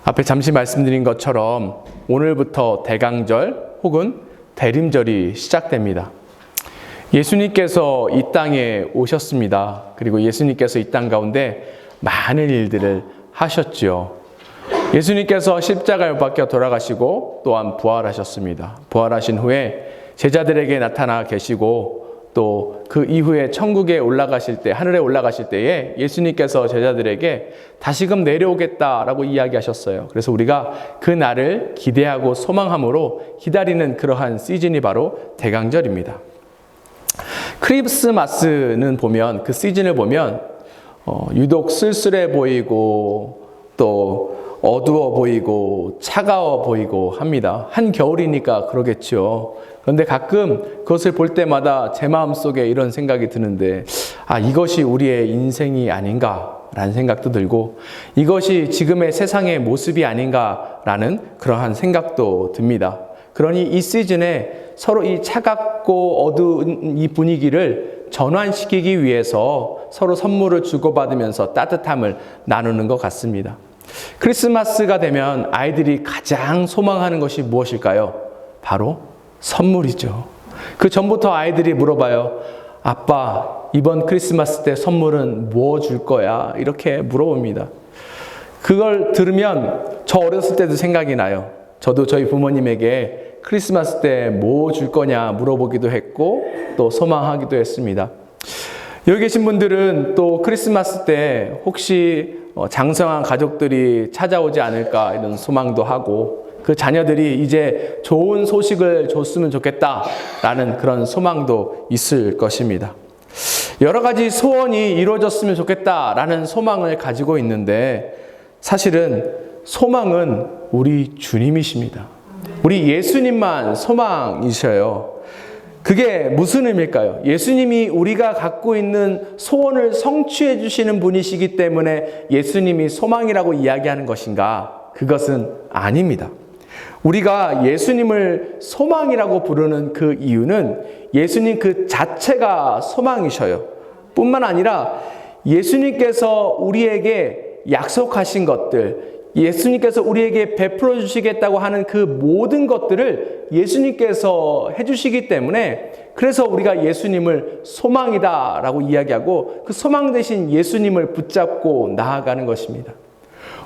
앞에 잠시 말씀드린 것처럼 오늘부터 대강절 혹은 대림절이 시작됩니다. 예수님께서 이 땅에 오셨습니다. 그리고 예수님께서 이 땅 가운데 많은 일들을 하셨지요. 예수님께서 십자가에 못 박혀 돌아가시고 또한 부활하셨습니다. 부활하신 후에 제자들에게 나타나 계시고 또 그 이후에 천국에 올라가실 때, 하늘에 올라가실 때에 예수님께서 제자들에게 다시금 내려오겠다라고 이야기하셨어요. 그래서 우리가 그 날을 기대하고 소망함으로 기다리는 그러한 시즌이 바로 대강절입니다. 크리스마스는 보면, 그 시즌을 보면 유독 쓸쓸해 보이고 또 어두워 보이고 차가워 보이고 합니다. 한겨울이니까 그러겠죠. 그런데 가끔 그것을 볼 때마다 제 마음속에 이런 생각이 드는데, 이것이 우리의 인생이 아닌가라는 생각도 들고 이것이 지금의 세상의 모습이 아닌가라는 그러한 생각도 듭니다. 그러니 이 시즌에 서로 이 차갑고 어두운 이 분위기를 전환시키기 위해서 서로 선물을 주고받으면서 따뜻함을 나누는 것 같습니다. 크리스마스가 되면 아이들이 가장 소망하는 것이 무엇일까요? 바로 선물이죠. 그 전부터 아이들이 물어봐요. 아빠, 이번 크리스마스 때 선물은 뭐 줄 거야? 이렇게 물어봅니다. 그걸 들으면 저 어렸을 때도 생각이 나요. 저도 저희 부모님에게 크리스마스 때 뭐 줄 거냐 물어보기도 했고 또 소망하기도 했습니다. 여기 계신 분들은 또 크리스마스 때 혹시 장성한 가족들이 찾아오지 않을까 이런 소망도 하고, 그 자녀들이 이제 좋은 소식을 줬으면 좋겠다라는 그런 소망도 있을 것입니다. 여러 가지 소원이 이루어졌으면 좋겠다라는 소망을 가지고 있는데, 사실은 소망은 우리 주님이십니다. 우리 예수님만 소망이셔요. 그게 무슨 의미일까요? 예수님이 우리가 갖고 있는 소원을 성취해 주시는 분이시기 때문에 예수님이 소망이라고 이야기하는 것인가? 그것은 아닙니다. 우리가 예수님을 소망이라고 부르는 그 이유는 예수님 그 자체가 소망이셔요. 뿐만 아니라 예수님께서 우리에게 약속하신 것들, 예수님께서 우리에게 베풀어 주시겠다고 하는 그 모든 것들을 예수님께서 해주시기 때문에, 그래서 우리가 예수님을 소망이다라고 이야기하고 그 소망 대신 예수님을 붙잡고 나아가는 것입니다.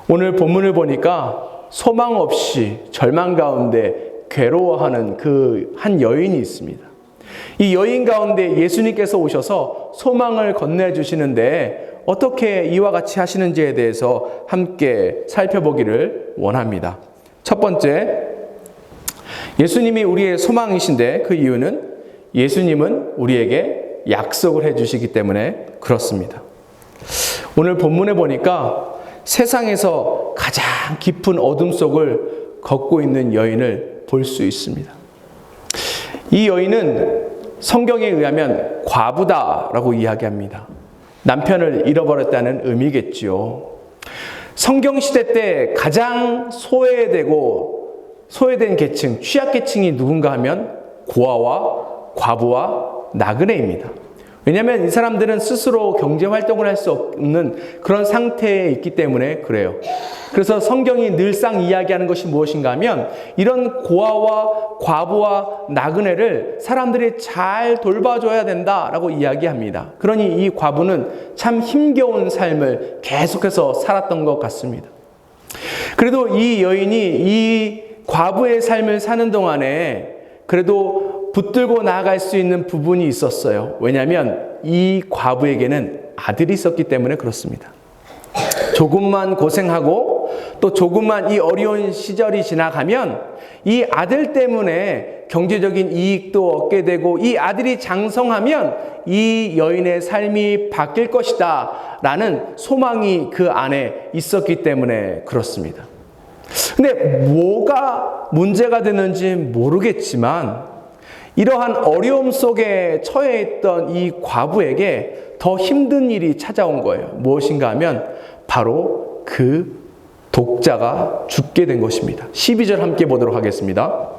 오늘 본문을 보니까 소망 없이 절망 가운데 괴로워하는 그 한 여인이 있습니다. 이 여인 가운데 예수님께서 오셔서 소망을 건네주시는데 어떻게 이와 같이 하시는지에 대해서 함께 살펴보기를 원합니다. 첫 번째, 예수님이 우리의 소망이신데 그 이유는 예수님은 우리에게 약속을 해주시기 때문에 그렇습니다. 오늘 본문에 보니까 세상에서 가장 깊은 어둠 속을 걷고 있는 여인을 볼 수 있습니다. 이 여인은 성경에 의하면 과부다라고 이야기합니다. 남편을 잃어버렸다는 의미겠지요. 성경시대 때 가장 소외된 계층, 취약계층이 누군가 하면 고아와 과부와 나그네입니다. 왜냐하면 이 사람들은 스스로 경제활동을 할 수 없는 그런 상태에 있기 때문에 그래요. 그래서 성경이 늘상 이야기하는 것이 무엇인가 하면 이런 고아와 과부와 나그네를 사람들이 잘 돌봐줘야 된다라고 이야기합니다. 그러니 이 과부는 참 힘겨운 삶을 계속해서 살았던 것 같습니다. 그래도 이 여인이 이 과부의 삶을 사는 동안에 그래도 붙들고 나아갈 수 있는 부분이 있었어요. 왜냐하면 이 과부에게는 아들이 있었기 때문에 그렇습니다. 조금만 고생하고 또 조금만 이 어려운 시절이 지나가면 이 아들 때문에 경제적인 이익도 얻게 되고 이 아들이 장성하면 이 여인의 삶이 바뀔 것이다 라는 소망이 그 안에 있었기 때문에 그렇습니다. 근데 뭐가 문제가 되는지 모르겠지만 이러한 어려움 속에 처해 있던 이 과부에게 더 힘든 일이 찾아온 거예요. 무엇인가 하면 바로 그 독자가 죽게 된 것입니다. 12절 함께 보도록 하겠습니다.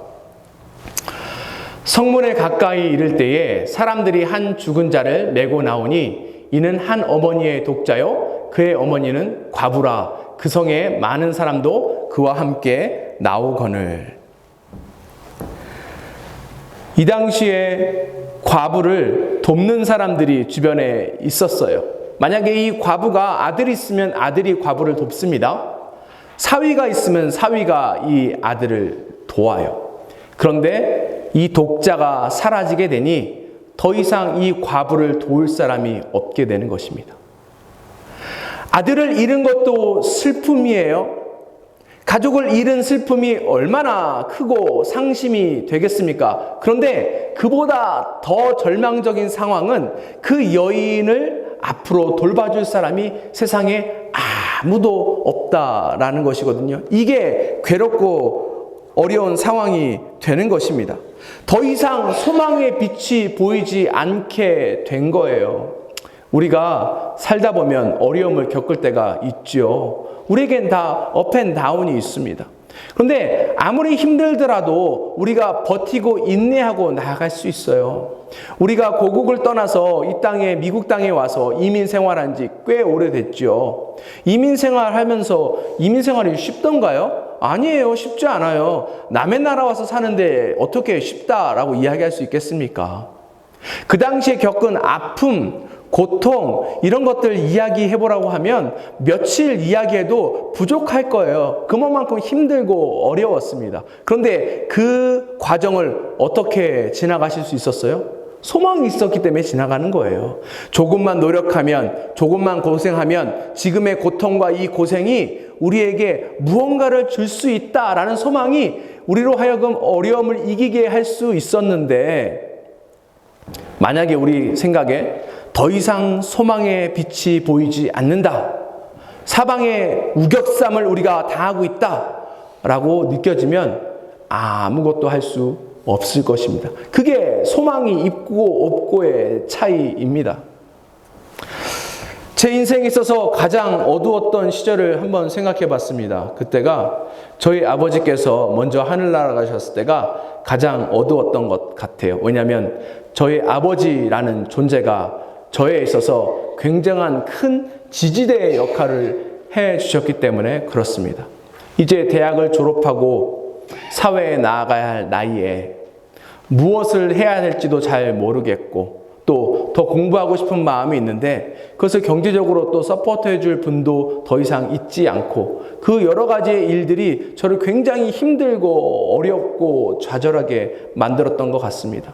성문에 가까이 이를 때에 사람들이 한 죽은 자를 메고 나오니 이는 한 어머니의 독자요 그의 어머니는 과부라 그 성에 많은 사람도 아들도 그와 함께 나오거늘. 이 당시에 과부를 돕는 사람들이 주변에 있었어요. 만약에 이 과부가 아들이 있으면 아들이 과부를 돕습니다. 사위가 있으면 사위가 이 아들을 도와요. 그런데 이 독자가 사라지게 되니 더 이상 이 과부를 도울 사람이 없게 되는 것입니다. 아들을 잃은 것도 슬픔이에요. 가족을 잃은 슬픔이 얼마나 크고 상심이 되겠습니까? 그런데 그보다 더 절망적인 상황은 그 여인을 앞으로 돌봐줄 사람이 세상에 아무도 없다라는 것이거든요. 이게 괴롭고 어려운 상황이 되는 것입니다. 더 이상 소망의 빛이 보이지 않게 된 거예요. 우리가 살다 보면 어려움을 겪을 때가 있죠. 우리에겐 다 업앤다운이 있습니다. 그런데 아무리 힘들더라도 우리가 버티고 인내하고 나아갈 수 있어요. 우리가 고국을 떠나서 이 땅에, 미국 땅에 와서 이민 생활한 지 꽤 오래됐죠. 이민 생활하면서 이민 생활이 쉽던가요? 아니에요. 쉽지 않아요. 남의 나라 와서 사는데 어떻게 쉽다라고 이야기할 수 있겠습니까? 그 당시에 겪은 아픔, 고통, 이런 것들 이야기해보라고 하면 며칠 이야기해도 부족할 거예요. 그만큼 힘들고 어려웠습니다. 그런데 그 과정을 어떻게 지나가실 수 있었어요? 소망이 있었기 때문에 지나가는 거예요. 조금만 노력하면, 조금만 고생하면 지금의 고통과 이 고생이 우리에게 무언가를 줄 수 있다라는 소망이 우리로 하여금 어려움을 이기게 할 수 있었는데, 만약에 우리 생각에 더 이상 소망의 빛이 보이지 않는다, 사방의 우격삼을 우리가 당하고 있다라고 느껴지면 아무것도 할 수 없을 것입니다. 그게 소망이 있고 없고의 차이입니다. 제 인생에 있어서 가장 어두웠던 시절을 한번 생각해 봤습니다. 그때가 저희 아버지께서 먼저 하늘나라 가셨을 때가 가장 어두웠던 것 같아요. 왜냐하면 저희 아버지라는 존재가 저에 있어서 굉장한 큰 지지대의 역할을 해 주셨기 때문에 그렇습니다. 이제 대학을 졸업하고 사회에 나아가야 할 나이에 무엇을 해야 될지도 잘 모르겠고 또 더 공부하고 싶은 마음이 있는데 그것을 경제적으로 또 서포트해 줄 분도 더 이상 있지 않고 그 여러 가지의 일들이 저를 굉장히 힘들고 어렵고 좌절하게 만들었던 것 같습니다.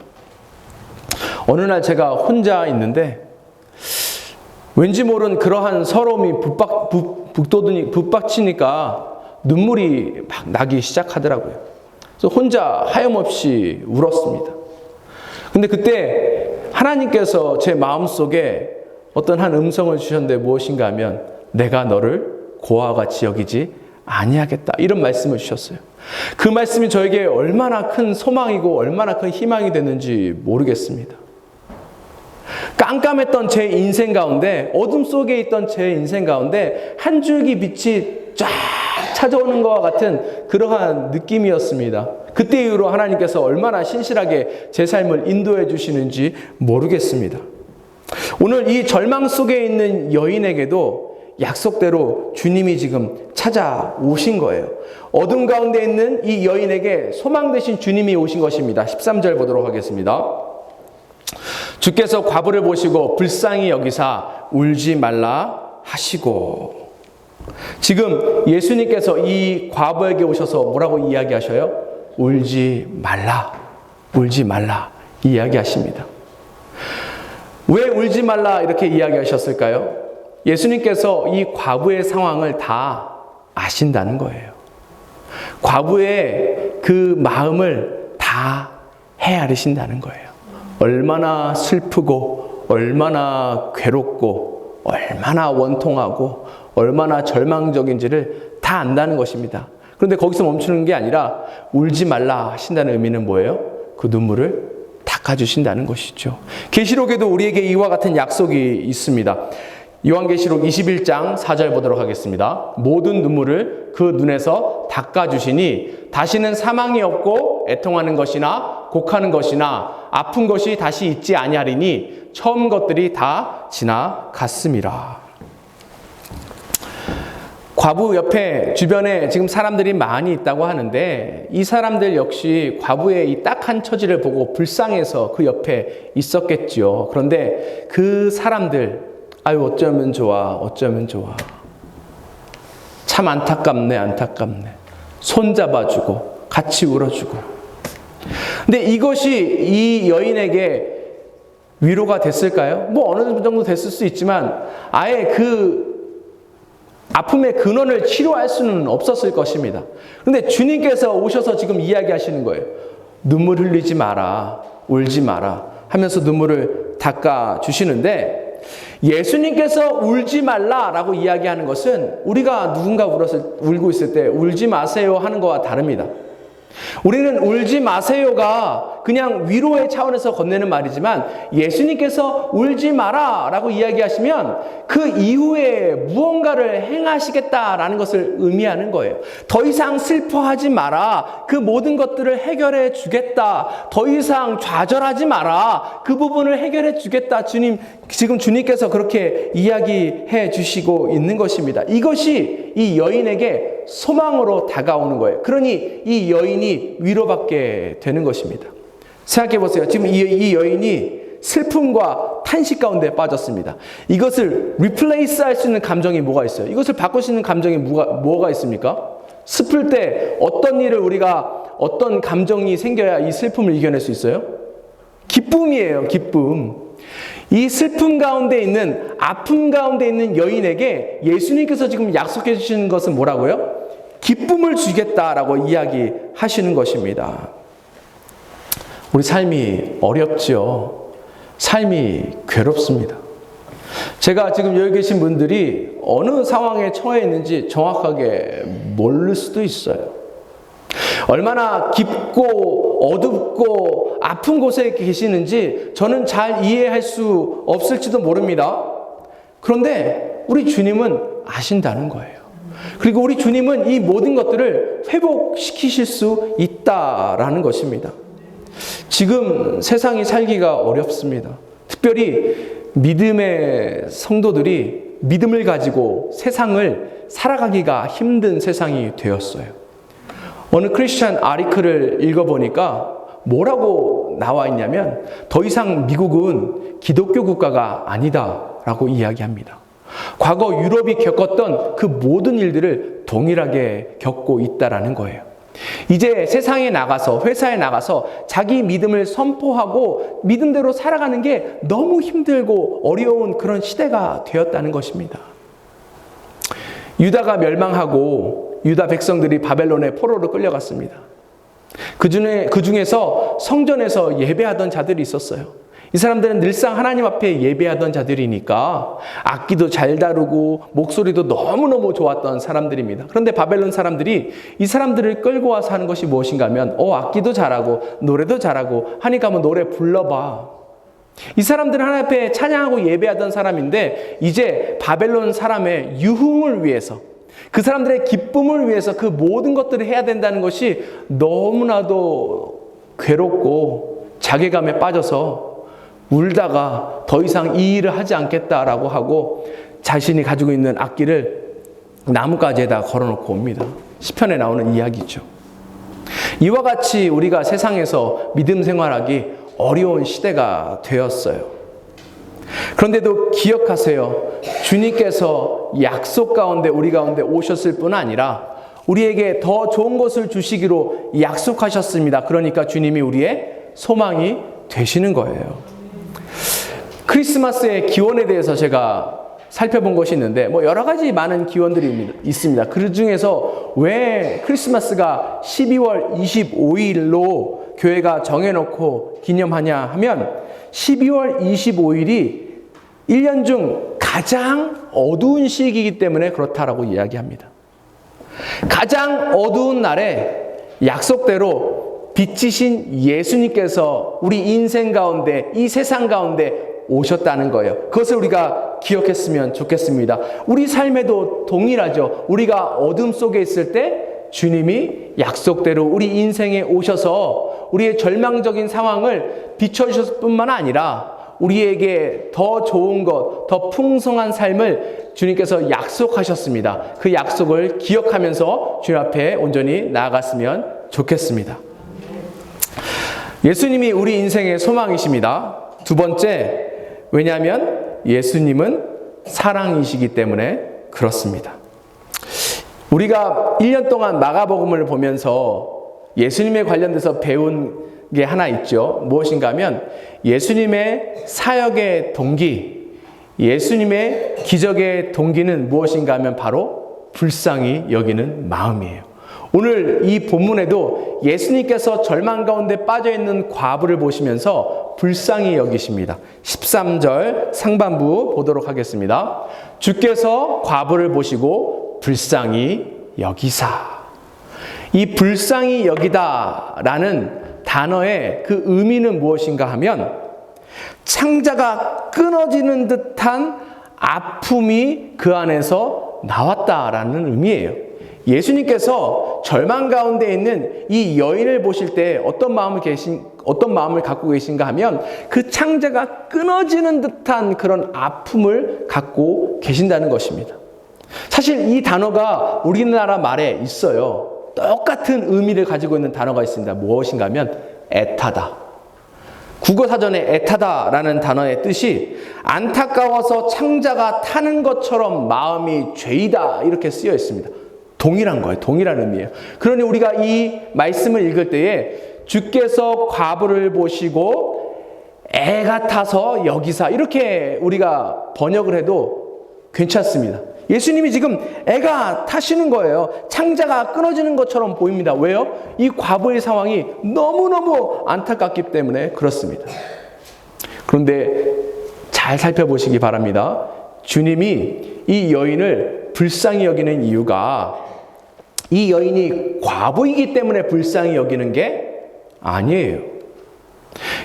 어느 날 제가 혼자 있는데 왠지 모른 그러한 서러움이 북받치니까 눈물이 막 나기 시작하더라고요. 그래서 혼자 하염없이 울었습니다. 근데 그때 하나님께서 제 마음속에 어떤 한 음성을 주셨는데 무엇인가 하면 내가 너를 고아와 같이 여기지 아니하겠다, 이런 말씀을 주셨어요. 그 말씀이 저에게 얼마나 큰 소망이고 얼마나 큰 희망이 됐는지 모르겠습니다. 깜깜했던 제 인생 가운데, 어둠 속에 있던 제 인생 가운데 한 줄기 빛이 쫙 찾아오는 것과 같은 그러한 느낌이었습니다. 그때 이후로 하나님께서 얼마나 신실하게 제 삶을 인도해 주시는지 모르겠습니다. 오늘 이 절망 속에 있는 여인에게도 약속대로 주님이 지금 찾아오신 거예요. 어둠 가운데 있는 이 여인에게 소망 되신 주님이 오신 것입니다. 13절 보도록 하겠습니다. 주께서 과부를 보시고 불쌍히 여기사 울지 말라 하시고. 지금 예수님께서 이 과부에게 오셔서 뭐라고 이야기하셔요? 울지 말라, 울지 말라 이야기하십니다. 왜 울지 말라 이렇게 이야기하셨을까요? 예수님께서 이 과부의 상황을 다 아신다는 거예요. 과부의 그 마음을 다 헤아리신다는 거예요. 얼마나 슬프고 얼마나 괴롭고 얼마나 원통하고 얼마나 절망적인지를 다 안다는 것입니다. 그런데 거기서 멈추는 게 아니라 울지 말라 하신다는 의미는 뭐예요? 그 눈물을 닦아주신다는 것이죠. 계시록에도 우리에게 이와 같은 약속이 있습니다. 요한계시록 21장 4절 보도록 하겠습니다. 모든 눈물을 그 눈에서 닦아주시니 다시는 사망이 없고 애통하는 것이나 곡하는 것이나 아픈 것이 다시 있지 아니하리니 처음 것들이 다 지나갔음이라. 과부 옆에 주변에 지금 사람들이 많이 있다고 하는데 이 사람들 역시 과부의 이 딱한 처지를 보고 불쌍해서 그 옆에 있었겠지요. 그런데 그 사람들, 아유 어쩌면 좋아, 어쩌면 좋아. 참 안타깝네, 안타깝네. 손잡아주고 같이 울어주고. 근데 이것이 이 여인에게 위로가 됐을까요? 뭐 어느 정도 됐을 수 있지만 아예 그 아픔의 근원을 치료할 수는 없었을 것입니다. 그런데 주님께서 오셔서 지금 이야기하시는 거예요. 눈물 흘리지 마라, 울지 마라 하면서 눈물을 닦아주시는데 예수님께서 울지 말라라고 이야기하는 것은 우리가 누군가 울고 있을 때 울지 마세요 하는 것과 다릅니다. 우리는 울지 마세요가 그냥 위로의 차원에서 건네는 말이지만 예수님께서 울지 마라 라고 이야기하시면 그 이후에 무언가를 행하시겠다라는 것을 의미하는 거예요. 더 이상 슬퍼하지 마라. 그 모든 것들을 해결해 주겠다. 더 이상 좌절하지 마라. 그 부분을 해결해 주겠다. 지금 주님께서 그렇게 이야기해 주시고 있는 것입니다. 이것이 이 여인에게 소망으로 다가오는 거예요. 그러니 이 여인이 위로받게 되는 것입니다. 생각해 보세요. 지금 이 여인이 슬픔과 탄식 가운데 빠졌습니다. 이것을 리플레이스 할 수 있는 감정이 뭐가 있어요? 이것을 바꿀 수 있는 감정이 뭐가 있습니까? 슬플 때 어떤 감정이 생겨야 이 슬픔을 이겨낼 수 있어요? 기쁨이에요, 기쁨. 이 슬픔 가운데 있는, 아픔 가운데 있는 여인에게 예수님께서 지금 약속해 주시는 것은 뭐라고요? 기쁨을 주겠다라고 이야기하시는 것입니다. 우리 삶이 어렵죠. 삶이 괴롭습니다. 제가 지금 여기 계신 분들이 어느 상황에 처해 있는지 정확하게 모를 수도 있어요. 얼마나 깊고 어둡고 아픈 곳에 계시는지 저는 잘 이해할 수 없을지도 모릅니다. 그런데 우리 주님은 아신다는 거예요. 그리고 우리 주님은 이 모든 것들을 회복시키실 수 있다라는 것입니다. 지금 세상이 살기가 어렵습니다. 특별히 믿음의 성도들이 믿음을 가지고 세상을 살아가기가 힘든 세상이 되었어요. 어느 크리스찬 아리클을 읽어보니까 뭐라고 나와 있냐면 더 이상 미국은 기독교 국가가 아니다라고 이야기합니다. 과거 유럽이 겪었던 그 모든 일들을 동일하게 겪고 있다라는 거예요. 이제 세상에 나가서, 회사에 나가서 자기 믿음을 선포하고 믿음대로 살아가는 게 너무 힘들고 어려운 그런 시대가 되었다는 것입니다. 유다가 멸망하고 유다 백성들이 바벨론의 포로로 끌려갔습니다. 그 중에서 성전에서 예배하던 자들이 있었어요. 이 사람들은 늘상 하나님 앞에 예배하던 자들이니까 악기도 잘 다루고 목소리도 너무너무 좋았던 사람들입니다. 그런데 바벨론 사람들이 이 사람들을 끌고 와서 하는 것이 무엇인가 하면 악기도 잘하고 노래도 잘하고 하니까 한번 노래 불러봐. 이 사람들은 하나님 앞에 찬양하고 예배하던 사람인데 이제 바벨론 사람의 유흥을 위해서 그 사람들의 기쁨을 위해서 그 모든 것들을 해야 된다는 것이 너무나도 괴롭고 자괴감에 빠져서 울다가 더 이상 이 일을 하지 않겠다라고 하고 자신이 가지고 있는 악기를 나뭇가지에다 걸어놓고 옵니다. 시편에 나오는 이야기죠. 이와 같이 우리가 세상에서 믿음 생활하기 어려운 시대가 되었어요. 그런데도 기억하세요. 주님께서 약속 가운데 우리 가운데 오셨을 뿐 아니라 우리에게 더 좋은 것을 주시기로 약속하셨습니다. 그러니까 주님이 우리의 소망이 되시는 거예요. 크리스마스의 기원에 대해서 제가 살펴본 것이 있는데 여러 가지 많은 기원들이 있습니다. 그 중에서 왜 크리스마스가 12월 25일로 교회가 정해놓고 기념하냐 하면 12월 25일이 1년 중 가장 어두운 시기이기 때문에 그렇다라고 이야기합니다. 가장 어두운 날에 약속대로 빛이신 예수님께서 우리 인생 가운데, 이 세상 가운데 오셨다는 거예요. 그것을 우리가 기억했으면 좋겠습니다. 우리 삶에도 동일하죠. 우리가 어둠 속에 있을 때 주님이 약속대로 우리 인생에 오셔서 우리의 절망적인 상황을 비춰주셨을 뿐만 아니라 우리에게 더 좋은 것, 더 풍성한 삶을 주님께서 약속하셨습니다. 그 약속을 기억하면서 주님 앞에 온전히 나아갔으면 좋겠습니다. 예수님이 우리 인생의 소망이십니다. 두 번째, 왜냐하면 예수님은 사랑이시기 때문에 그렇습니다. 우리가 1년 동안 마가복음을 보면서 예수님에 관련돼서 배운 게 하나 있죠. 무엇인가 하면 예수님의 사역의 동기, 예수님의 기적의 동기는 무엇인가 하면 바로 불쌍히 여기는 마음이에요. 오늘 이 본문에도 예수님께서 절망 가운데 빠져있는 과부를 보시면서 불쌍히 여기십니다. 13절 상반부 보도록 하겠습니다. 주께서 과부를 보시고 불쌍히 여기사. 이 불쌍히 여기다라는 단어의 그 의미는 무엇인가 하면 창자가 끊어지는 듯한 아픔이 그 안에서 나왔다라는 의미예요. 예수님께서 절망 가운데 있는 이 여인을 보실 때 어떤 마음을 갖고 계신가 하면 그 창자가 끊어지는 듯한 그런 아픔을 갖고 계신다는 것입니다. 사실 이 단어가 우리나라 말에 있어요. 똑같은 의미를 가지고 있는 단어가 있습니다. 무엇인가 하면 애타다. 국어사전에 애타다라는 단어의 뜻이 안타까워서 창자가 타는 것처럼 마음이 죄이다 이렇게 쓰여 있습니다. 동일한 거예요. 동일한 의미예요. 그러니 우리가 이 말씀을 읽을 때에 주께서 과부를 보시고 애가 타서 여기사 이렇게 우리가 번역을 해도 괜찮습니다. 예수님이 지금 애가 타시는 거예요. 창자가 끊어지는 것처럼 보입니다. 왜요? 이 과부의 상황이 너무너무 안타깝기 때문에 그렇습니다. 그런데 잘 살펴보시기 바랍니다. 주님이 이 여인을 불쌍히 여기는 이유가 이 여인이 과부이기 때문에 불쌍히 여기는 게 아니에요.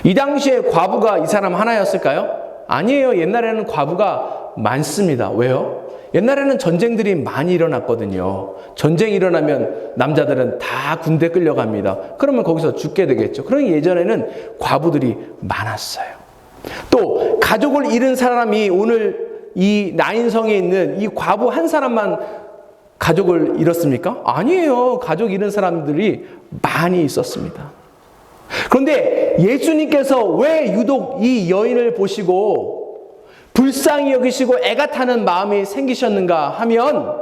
이 당시에 과부가 이 사람 하나였을까요? 아니에요. 옛날에는 과부가 많습니다. 왜요? 옛날에는 전쟁들이 많이 일어났거든요. 전쟁이 일어나면 남자들은 다 군대 끌려갑니다. 그러면 거기서 죽게 되겠죠. 그러니 예전에는 과부들이 많았어요. 또 가족을 잃은 사람이 오늘 이 나인성에 있는 이 과부 한 사람만 가족을 잃었습니까? 아니에요. 가족 잃은 사람들이 많이 있었습니다. 그런데 예수님께서 왜 유독 이 여인을 보시고 불쌍히 여기시고 애가 타는 마음이 생기셨는가 하면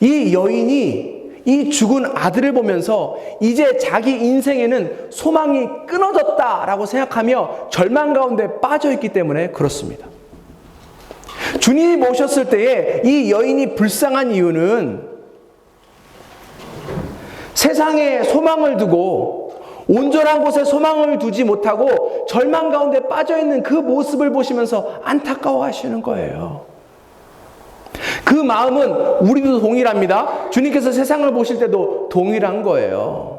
이 여인이 이 죽은 아들을 보면서 이제 자기 인생에는 소망이 끊어졌다라고 생각하며 절망 가운데 빠져있기 때문에 그렇습니다. 주님이 모셨을 때에 이 여인이 불쌍한 이유는 세상에 소망을 두고 온전한 곳에 소망을 두지 못하고 절망 가운데 빠져있는 그 모습을 보시면서 안타까워하시는 거예요. 그 마음은 우리도 동일합니다. 주님께서 세상을 보실 때도 동일한 거예요.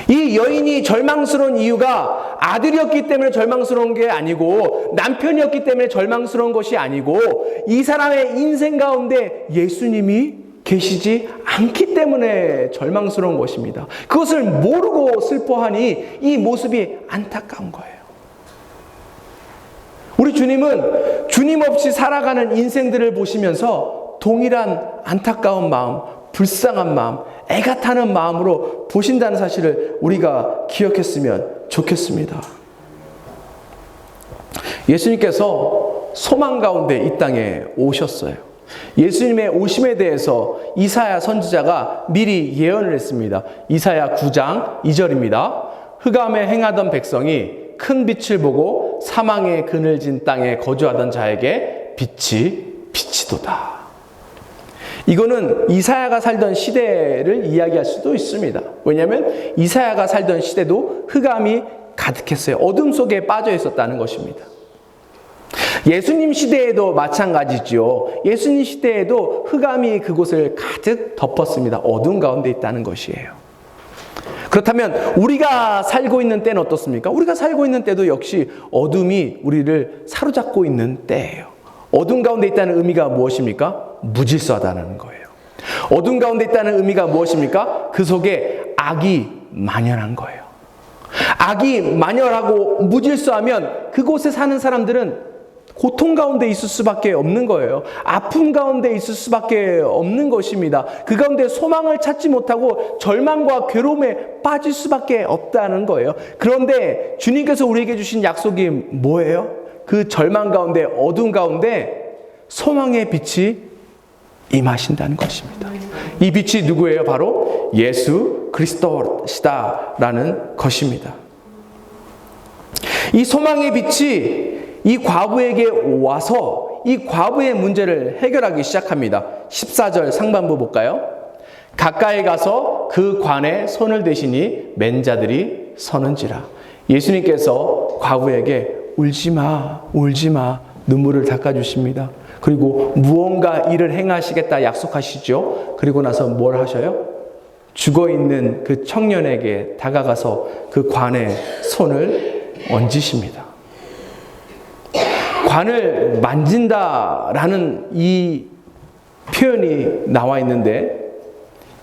이 여인이 절망스러운 이유가 아들이었기 때문에 절망스러운 게 아니고 남편이었기 때문에 절망스러운 것이 아니고 이 사람의 인생 가운데 예수님이 계시지 않기 때문에 절망스러운 것입니다. 그것을 모르고 슬퍼하니 이 모습이 안타까운 거예요. 우리 주님은 주님 없이 살아가는 인생들을 보시면서 동일한 안타까운 마음, 불쌍한 마음, 애가 타는 마음으로 보신다는 사실을 우리가 기억했으면 좋겠습니다. 예수님께서 소망 가운데 이 땅에 오셨어요. 예수님의 오심에 대해서 이사야 선지자가 미리 예언을 했습니다. 이사야 9장 2절입니다. 흑암에 행하던 백성이 큰 빛을 보고 사망의 그늘진 땅에 거주하던 자에게 빛이 비치도다. 이거는 이사야가 살던 시대를 이야기할 수도 있습니다. 왜냐하면 이사야가 살던 시대도 흑암이 가득했어요. 어둠 속에 빠져 있었다는 것입니다. 예수님 시대에도 마찬가지죠. 예수님 시대에도 흑암이 그곳을 가득 덮었습니다. 어둠 가운데 있다는 것이에요. 그렇다면 우리가 살고 있는 때는 어떻습니까? 우리가 살고 있는 때도 역시 어둠이 우리를 사로잡고 있는 때예요. 어둠 가운데 있다는 의미가 무엇입니까? 무질서하다는 거예요. 어둠 가운데 있다는 의미가 무엇입니까? 그 속에 악이 만연한 거예요. 악이 만연하고 무질서하면 그곳에 사는 사람들은 고통 가운데 있을 수밖에 없는 거예요. 아픔 가운데 있을 수밖에 없는 것입니다. 그 가운데 소망을 찾지 못하고 절망과 괴로움에 빠질 수밖에 없다는 거예요. 그런데 주님께서 우리에게 주신 약속이 뭐예요? 그 절망 가운데, 어두운 가운데 소망의 빛이 임하신다는 것입니다. 이 빛이 누구예요? 바로 예수 그리스도시다라는 것입니다. 이 소망의 빛이 이 과부에게 와서 이 과부의 문제를 해결하기 시작합니다. 14절 상반부 볼까요? 가까이 가서 그 관에 손을 대시니 맨 자들이 서는지라. 예수님께서 과부에게 울지마, 울지마 눈물을 닦아주십니다. 그리고 무언가 일을 행하시겠다 약속하시죠. 그리고 나서 뭘 하셔요? 죽어있는 그 청년에게 다가가서 그 관에 손을 얹으십니다. 관을 만진다라는 이 표현이 나와 있는데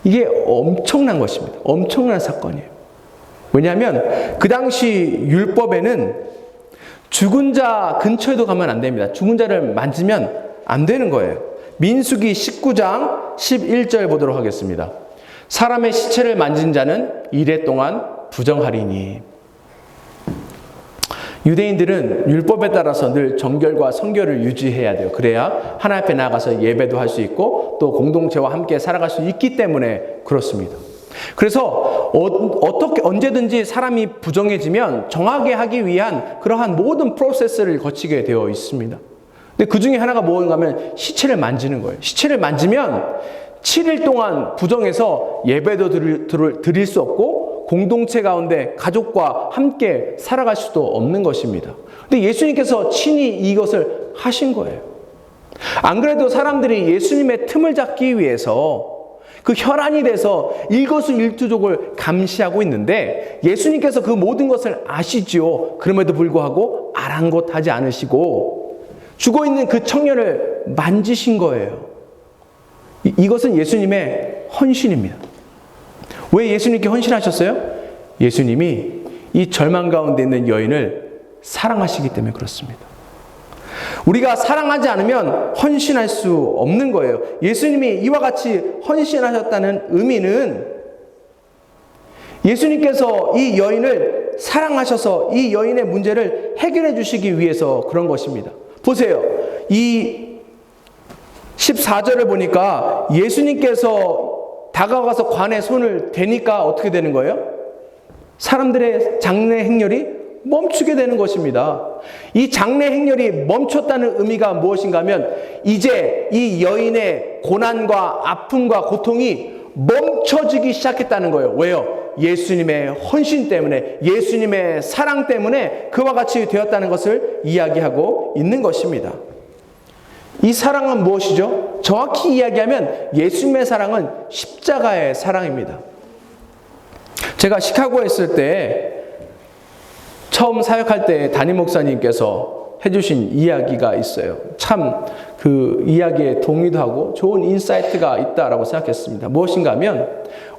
이게 엄청난 것입니다. 엄청난 사건이에요. 왜냐하면 그 당시 율법에는 죽은 자 근처에도 가면 안 됩니다. 죽은 자를 만지면 안 되는 거예요. 민수기 19장 11절 보도록 하겠습니다. 사람의 시체를 만진 자는 이래 동안 부정하리니. 유대인들은 율법에 따라서 늘 정결과 성결을 유지해야 돼요. 그래야 하나님 앞에 나가서 예배도 할 수 있고 또 공동체와 함께 살아갈 수 있기 때문에 그렇습니다. 그래서 어떻게 언제든지 사람이 부정해지면 정하게 하기 위한 그러한 모든 프로세스를 거치게 되어 있습니다. 근데 그 중에 하나가 뭔가 하면 시체를 만지는 거예요. 시체를 만지면 7일 동안 부정해서 예배도 드릴 수 없고 공동체 가운데 가족과 함께 살아갈 수도 없는 것입니다. 근데 예수님께서 친히 이것을 하신 거예요. 안 그래도 사람들이 예수님의 틈을 잡기 위해서 그 혈안이 돼서 일거수일투족을 감시하고 있는데 예수님께서 그 모든 것을 아시지요. 그럼에도 불구하고 아랑곳하지 않으시고 죽어있는 그 청년을 만지신 거예요. 이것은 예수님의 헌신입니다. 왜 예수님께 헌신하셨어요? 예수님이 이 절망 가운데 있는 여인을 사랑하시기 때문에 그렇습니다. 우리가 사랑하지 않으면 헌신할 수 없는 거예요. 예수님이 이와 같이 헌신하셨다는 의미는 예수님께서 이 여인을 사랑하셔서 이 여인의 문제를 해결해 주시기 위해서 그런 것입니다. 보세요. 이 14절을 보니까 예수님께서 다가가서 관에 손을 대니까 어떻게 되는 거예요? 사람들의 장례 행렬이 멈추게 되는 것입니다. 이 장례 행렬이 멈췄다는 의미가 무엇인가 하면 이제 이 여인의 고난과 아픔과 고통이 멈춰지기 시작했다는 거예요. 왜요? 예수님의 헌신 때문에, 예수님의 사랑 때문에 그와 같이 되었다는 것을 이야기하고 있는 것입니다. 이 사랑은 무엇이죠? 정확히 이야기하면 예수님의 사랑은 십자가의 사랑입니다. 제가 시카고에 있을 때 처음 사역할 때 담임 목사님께서 해주신 이야기가 있어요. 참 그 이야기에 동의도 하고 좋은 인사이트가 있다라고 생각했습니다. 무엇인가 하면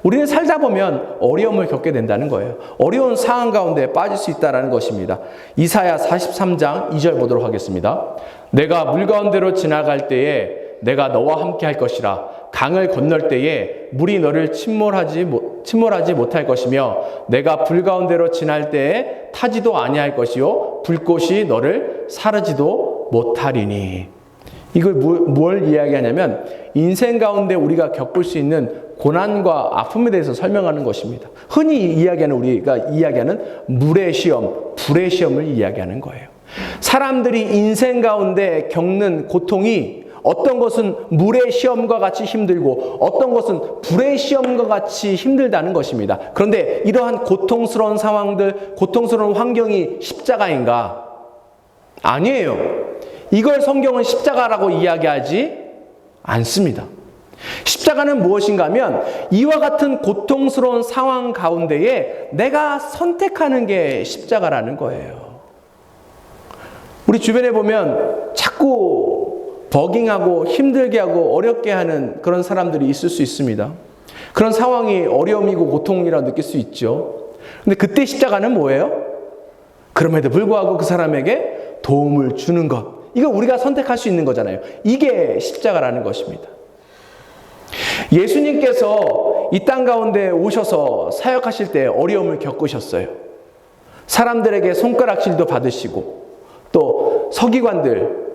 우리는 살다 보면 어려움을 겪게 된다는 거예요. 어려운 상황 가운데 빠질 수 있다는 것입니다. 이사야 43장 2절 보도록 하겠습니다. 내가 물 가운데로 지나갈 때에 내가 너와 함께 할 것이라. 강을 건널 때에 물이 너를 침몰하지 못할 것이며 내가 불 가운데로 지날 때에 타지도 아니할 것이요 불꽃이 너를 사르지도 못하리니. 이걸 뭘 이야기하냐면 인생 가운데 우리가 겪을 수 있는 고난과 아픔에 대해서 설명하는 것입니다. 흔히 우리가 이야기하는 물의 시험, 불의 시험을 이야기하는 거예요. 사람들이 인생 가운데 겪는 고통이 어떤 것은 물의 시험과 같이 힘들고 어떤 것은 불의 시험과 같이 힘들다는 것입니다. 그런데 이러한 고통스러운 상황들, 고통스러운 환경이 십자가인가? 아니에요. 이걸 성경은 십자가라고 이야기하지 않습니다. 십자가는 무엇인가 하면 이와 같은 고통스러운 상황 가운데에 내가 선택하는 게 십자가라는 거예요. 우리 주변에 보면 자꾸 버깅하고 힘들게 하고 어렵게 하는 그런 사람들이 있을 수 있습니다. 그런 상황이 어려움이고 고통이라고 느낄 수 있죠. 근데 그때 십자가는 뭐예요? 그럼에도 불구하고 그 사람에게 도움을 주는 것. 이거 우리가 선택할 수 있는 거잖아요. 이게 십자가라는 것입니다. 예수님께서 이 땅 가운데 오셔서 사역하실 때 어려움을 겪으셨어요. 사람들에게 손가락질도 받으시고 또 서기관들,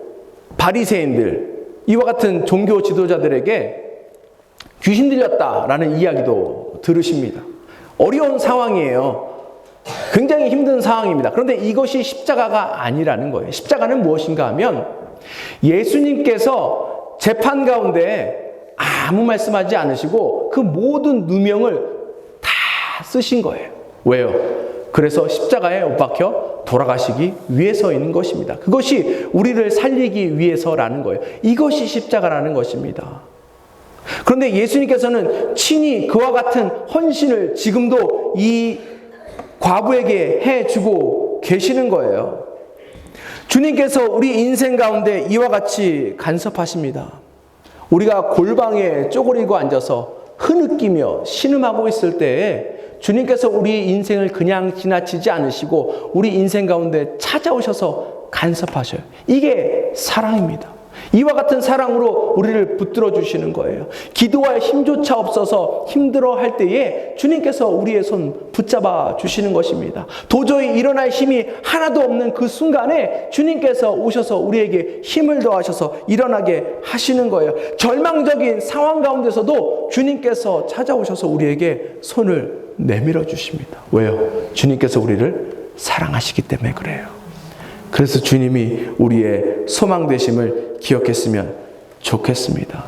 바리새인들, 이와 같은 종교 지도자들에게 귀신 들렸다라는 이야기도 들으십니다. 어려운 상황이에요. 굉장히 힘든 상황입니다. 그런데 이것이 십자가가 아니라는 거예요. 십자가는 무엇인가 하면 예수님께서 재판 가운데 아무 말씀하지 않으시고 그 모든 누명을 다 쓰신 거예요. 왜요? 그래서 십자가에 못 박혀 돌아가시기 위해서인 것입니다. 그것이 우리를 살리기 위해서라는 거예요. 이것이 십자가라는 것입니다. 그런데 예수님께서는 친히 그와 같은 헌신을 지금도 이 과부에게 해주고 계시는 거예요. 주님께서 우리 인생 가운데 이와 같이 간섭하십니다. 우리가 골방에 쪼그리고 앉아서 흐느끼며 신음하고 있을 때에 주님께서 우리 인생을 그냥 지나치지 않으시고 우리 인생 가운데 찾아오셔서 간섭하셔요. 이게 사랑입니다. 이와 같은 사랑으로 우리를 붙들어 주시는 거예요. 기도할 힘조차 없어서 힘들어할 때에 주님께서 우리의 손 붙잡아 주시는 것입니다. 도저히 일어날 힘이 하나도 없는 그 순간에 주님께서 오셔서 우리에게 힘을 더하셔서 일어나게 하시는 거예요. 절망적인 상황 가운데서도 주님께서 찾아오셔서 우리에게 손을 내밀어 주십니다. 왜요? 주님께서 우리를 사랑하시기 때문에 그래요. 그래서 주님이 우리의 소망 되심을 기억했으면 좋겠습니다.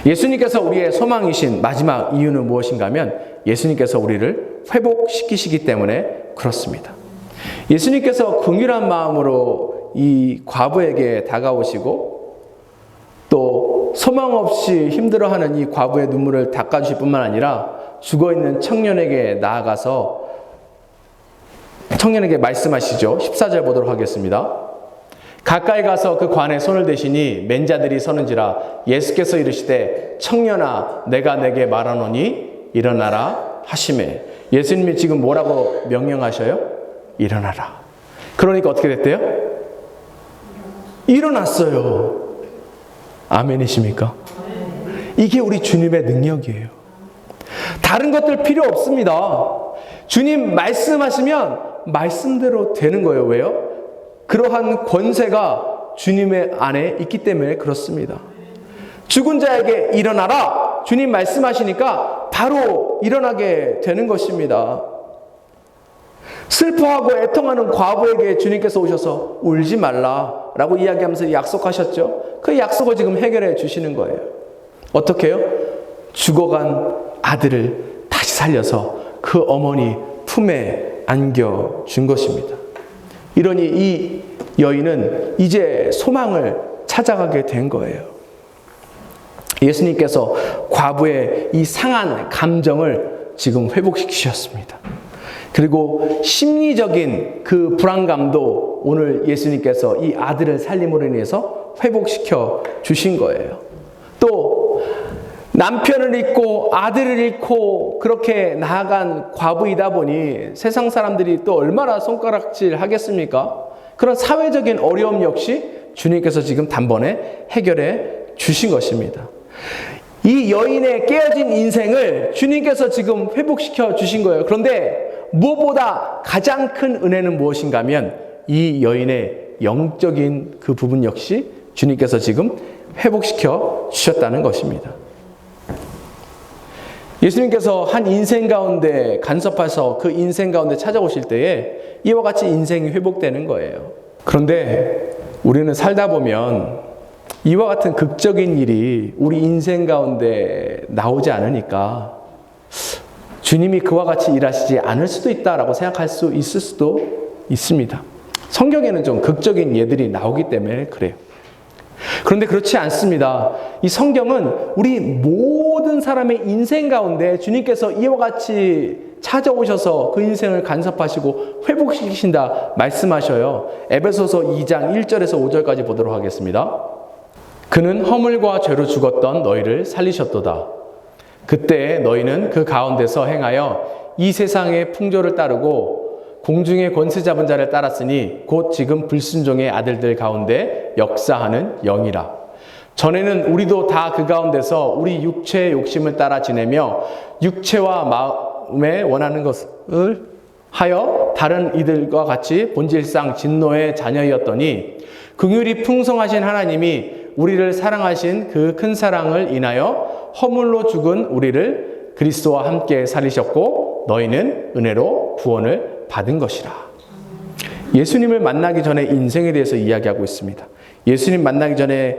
예수님께서 우리의 소망이신 마지막 이유는 무엇인가 하면 예수님께서 우리를 회복시키시기 때문에 그렇습니다. 예수님께서 긍휼한 마음으로 이 과부에게 다가오시고 또 소망 없이 힘들어하는 이 과부의 눈물을 닦아주실 뿐만 아니라 죽어있는 청년에게 나아가서 청년에게 말씀하시죠. 14절 보도록 하겠습니다. 가까이 가서 그 관에 손을 대시니 맨자들이 서는지라 예수께서 이르시되 청년아 내가 내게 말하노니 일어나라 하시매. 예수님이 지금 뭐라고 명령하셔요? 일어나라. 그러니까 어떻게 됐대요? 일어났어요. 아멘이십니까? 이게 우리 주님의 능력이에요. 다른 것들 필요 없습니다. 주님 말씀하시면 말씀대로 되는 거예요. 왜요? 그러한 권세가 주님의 안에 있기 때문에 그렇습니다. 죽은 자에게 일어나라. 주님 말씀하시니까 바로 일어나게 되는 것입니다. 슬퍼하고 애통하는 과부에게 주님께서 오셔서 울지 말라라고 이야기하면서 약속하셨죠. 그 약속을 지금 해결해 주시는 거예요. 어떻게 해요? 죽어간 아들을 다시 살려서 그 어머니 품에 안겨준 것입니다. 이러니 이 여인은 이제 소망을 찾아가게 된 거예요. 예수님께서 과부의 이 상한 감정을 지금 회복시키셨습니다. 그리고 심리적인 그 불안감도 오늘 예수님께서 이 아들을 살림으로 인해서 회복시켜 주신 거예요. 또 남편을 잃고 아들을 잃고 그렇게 나아간 과부이다 보니 세상 사람들이 또 얼마나 손가락질 하겠습니까? 그런 사회적인 어려움 역시 주님께서 지금 단번에 해결해 주신 것입니다. 이 여인의 깨어진 인생을 주님께서 지금 회복시켜 주신 거예요. 그런데 무엇보다 가장 큰 은혜는 무엇인가 하면 이 여인의 영적인 그 부분 역시 주님께서 지금 회복시켜 주셨다는 것입니다. 예수님께서 한 인생 가운데 간섭해서 그 인생 가운데 찾아오실 때에 이와 같이 인생이 회복되는 거예요. 그런데 우리는 살다 보면 이와 같은 극적인 일이 우리 인생 가운데 나오지 않으니까 주님이 그와 같이 일하시지 않을 수도 있다라고 생각할 수 있을 수도 있습니다. 성경에는 좀 극적인 예들이 나오기 때문에 그래요. 그런데 그렇지 않습니다. 이 성경은 우리 모든 사람의 인생 가운데 주님께서 이와 같이 찾아오셔서 그 인생을 간섭하시고 회복시키신다 말씀하셔요. 에베소서 2장 1절에서 5절까지 보도록 하겠습니다. 그는 허물과 죄로 죽었던 너희를 살리셨도다. 그때 너희는 그 가운데서 행하여 이 세상의 풍조를 따르고 공중의 권세 잡은 자를 따랐으니 곧 지금 불순종의 아들들 가운데 역사하는 영이라. 전에는 우리도 다 그 가운데서 우리 육체의 욕심을 따라 지내며 육체와 마음에 원하는 것을 하여 다른 이들과 같이 본질상 진노의 자녀이었더니 긍휼이 풍성하신 하나님이 우리를 사랑하신 그 큰 사랑을 인하여 허물로 죽은 우리를 그리스도와 함께 살리셨고 너희는 은혜로 구원을 받은 것이라. 예수님을 만나기 전에 인생에 대해서 이야기하고 있습니다. 예수님 만나기 전에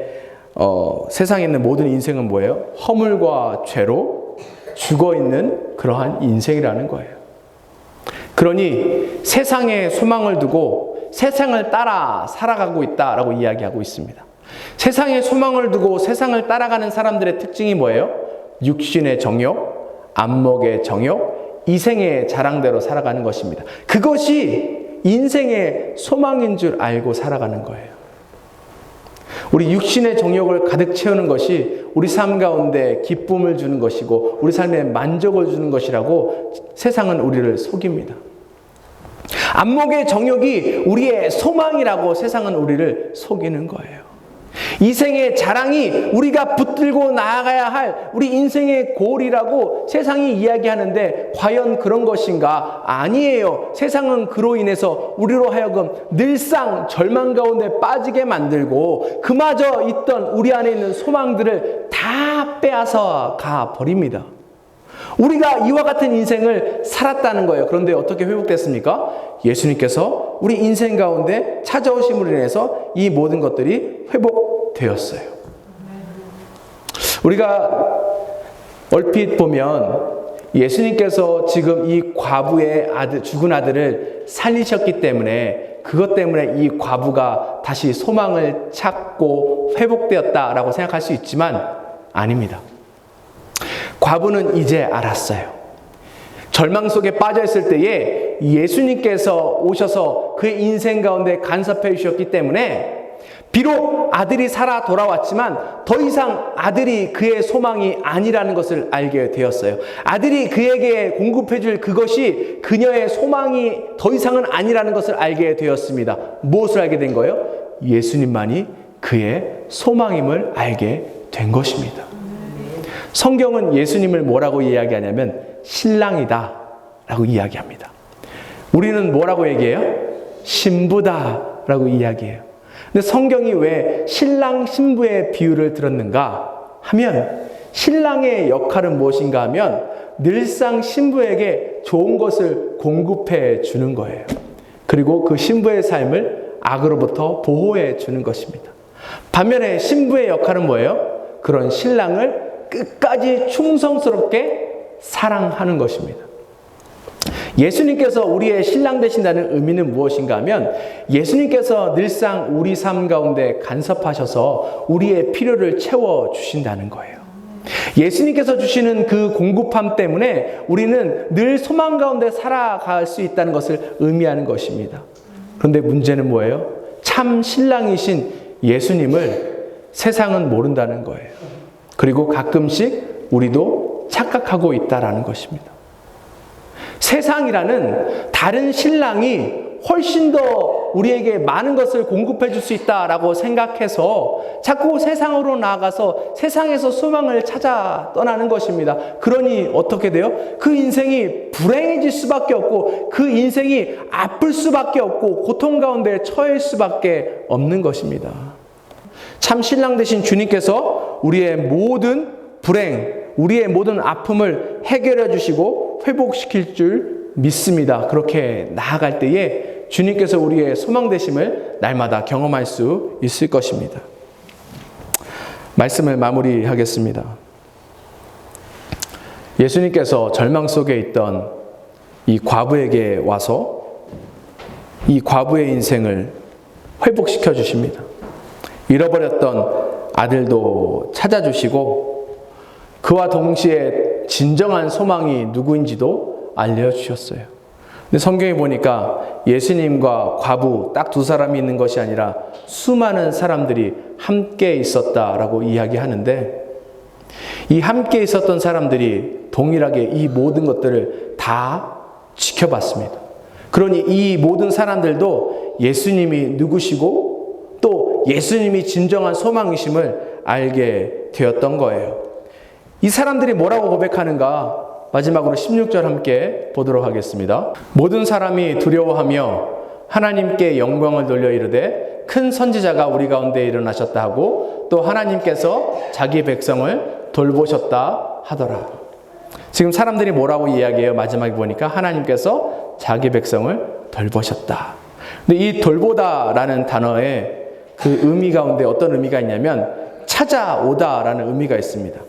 세상에 있는 모든 인생은 뭐예요? 허물과 죄로 죽어있는 그러한 인생이라는 거예요. 그러니 세상에 소망을 두고 세상을 따라 살아가고 있다라고 이야기하고 있습니다. 세상에 소망을 두고 세상을 따라가는 사람들의 특징이 뭐예요? 육신의 정욕, 안목의 정욕, 이생의 자랑대로 살아가는 것입니다. 그것이 인생의 소망인 줄 알고 살아가는 거예요. 우리 육신의 정욕을 가득 채우는 것이 우리 삶 가운데 기쁨을 주는 것이고 우리 삶에 만족을 주는 것이라고 세상은 우리를 속입니다. 안목의 정욕이 우리의 소망이라고 세상은 우리를 속이는 거예요. 이생의 자랑이 우리가 붙들고 나아가야 할 우리 인생의 골이라고 세상이 이야기하는데 과연 그런 것인가? 아니에요. 세상은 그로 인해서 우리로 하여금 늘상 절망 가운데 빠지게 만들고 그마저 있던 우리 안에 있는 소망들을 다 빼앗아 가버립니다. 우리가 이와 같은 인생을 살았다는 거예요. 그런데 어떻게 회복됐습니까? 예수님께서 우리 인생 가운데 찾아오심으로 인해서 이 모든 것들이 회복되었어요. 우리가 얼핏 보면 예수님께서 지금 이 과부의 아들, 죽은 아들을 살리셨기 때문에 그것 때문에 이 과부가 다시 소망을 찾고 회복되었다라고 생각할 수 있지만 아닙니다. 과부는 이제 알았어요. 절망 속에 빠져 있을 때에 예수님께서 오셔서 그의 인생 가운데 간섭해 주셨기 때문에 비록 아들이 살아 돌아왔지만 더 이상 아들이 그의 소망이 아니라는 것을 알게 되었어요. 아들이 그에게 공급해 줄 그것이 그녀의 소망이 더 이상은 아니라는 것을 알게 되었습니다. 무엇을 알게 된 거예요? 예수님만이 그의 소망임을 알게 된 것입니다. 성경은 예수님을 뭐라고 이야기하냐면 신랑이다 라고 이야기합니다. 우리는 뭐라고 얘기해요? 신부다 라고 이야기해요. 근데 성경이 왜 신랑 신부의 비유를 들었는가 하면 신랑의 역할은 무엇인가 하면 늘상 신부에게 좋은 것을 공급해 주는 거예요. 그리고 그 신부의 삶을 악으로부터 보호해 주는 것입니다. 반면에 신부의 역할은 뭐예요? 그런 신랑을 끝까지 충성스럽게 사랑하는 것입니다. 예수님께서 우리의 신랑 되신다는 의미는 무엇인가 하면 예수님께서 늘상 우리 삶 가운데 간섭하셔서 우리의 필요를 채워주신다는 거예요. 예수님께서 주시는 그 공급함 때문에 우리는 늘 소망 가운데 살아갈 수 있다는 것을 의미하는 것입니다. 그런데 문제는 뭐예요? 참 신랑이신 예수님을 세상은 모른다는 거예요. 그리고 가끔씩 우리도 착각하고 있다라는 것입니다. 세상이라는 다른 신랑이 훨씬 더 우리에게 많은 것을 공급해 줄 수 있다라고 생각해서 자꾸 세상으로 나아가서 세상에서 소망을 찾아 떠나는 것입니다. 그러니 어떻게 돼요? 그 인생이 불행해질 수밖에 없고 그 인생이 아플 수밖에 없고 고통 가운데 처할 수밖에 없는 것입니다. 참 신랑 되신 주님께서 우리의 모든 불행, 우리의 모든 아픔을 해결해 주시고 회복시킬 줄 믿습니다. 그렇게 나아갈 때에 주님께서 우리의 소망 되심을 날마다 경험할 수 있을 것입니다. 말씀을 마무리하겠습니다. 예수님께서 절망 속에 있던 이 과부에게 와서 이 과부의 인생을 회복시켜 주십니다. 잃어버렸던 아들도 찾아주시고 그와 동시에 진정한 소망이 누구인지도 알려주셨어요. 근데 성경에 보니까 예수님과 과부 딱 두 사람이 있는 것이 아니라 수많은 사람들이 함께 있었다라고 이야기하는데 이 함께 있었던 사람들이 동일하게 이 모든 것들을 다 다 지켜봤습니다. 그러니 이 모든 사람들도 예수님이 누구시고 또 예수님이 진정한 소망이심을 알게 되었던 거예요. 이 사람들이 뭐라고 고백하는가? 마지막으로 16절 함께 보도록 하겠습니다. 모든 사람이 두려워하며 하나님께 영광을 돌려 이르되 큰 선지자가 우리 가운데 일어나셨다 하고 또 하나님께서 자기 백성을 돌보셨다 하더라. 지금 사람들이 뭐라고 이야기해요? 마지막에 보니까 하나님께서 자기 백성을 돌보셨다. 근데 이 돌보다라는 단어에 그 의미 가운데 어떤 의미가 있냐면 찾아오다라는 의미가 있습니다.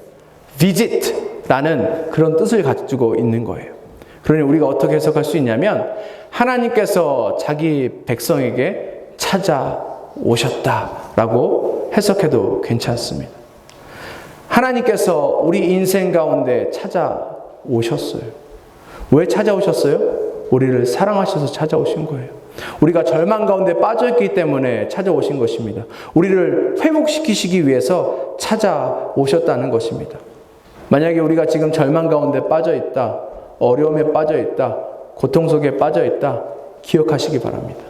visit라는 그런 뜻을 가지고 있는 거예요. 그러니 우리가 어떻게 해석할 수 있냐면 하나님께서 자기 백성에게 찾아오셨다라고 해석해도 괜찮습니다. 하나님께서 우리 인생 가운데 찾아오셨어요. 왜 찾아오셨어요? 우리를 사랑하셔서 찾아오신 거예요. 우리가 절망 가운데 빠져있기 때문에 찾아오신 것입니다. 우리를 회복시키시기 위해서 찾아오셨다는 것입니다. 만약에 우리가 지금 절망 가운데 빠져있다, 어려움에 빠져있다, 고통 속에 빠져있다, 기억하시기 바랍니다.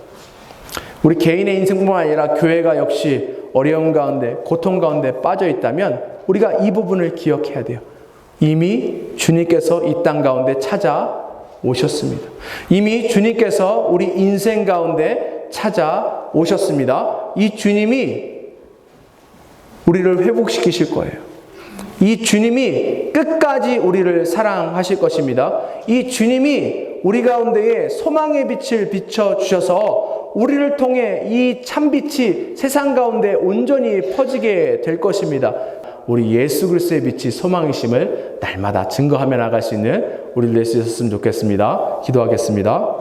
우리 개인의 인생뿐만 아니라 교회가 역시 어려움 가운데, 고통 가운데 빠져있다면 우리가 이 부분을 기억해야 돼요. 이미 주님께서 이 땅 가운데 찾아오셨습니다. 이미 주님께서 우리 인생 가운데 찾아오셨습니다. 이 주님이 우리를 회복시키실 거예요. 이 주님이 끝까지 우리를 사랑하실 것입니다. 이 주님이 우리 가운데에 소망의 빛을 비춰주셔서 우리를 통해 이 참빛이 세상 가운데 온전히 퍼지게 될 것입니다. 우리 예수 그리스도의 빛이 소망이심을 날마다 증거하며 나갈 수 있는 우리를 낼 수 있었으면 좋겠습니다. 기도하겠습니다.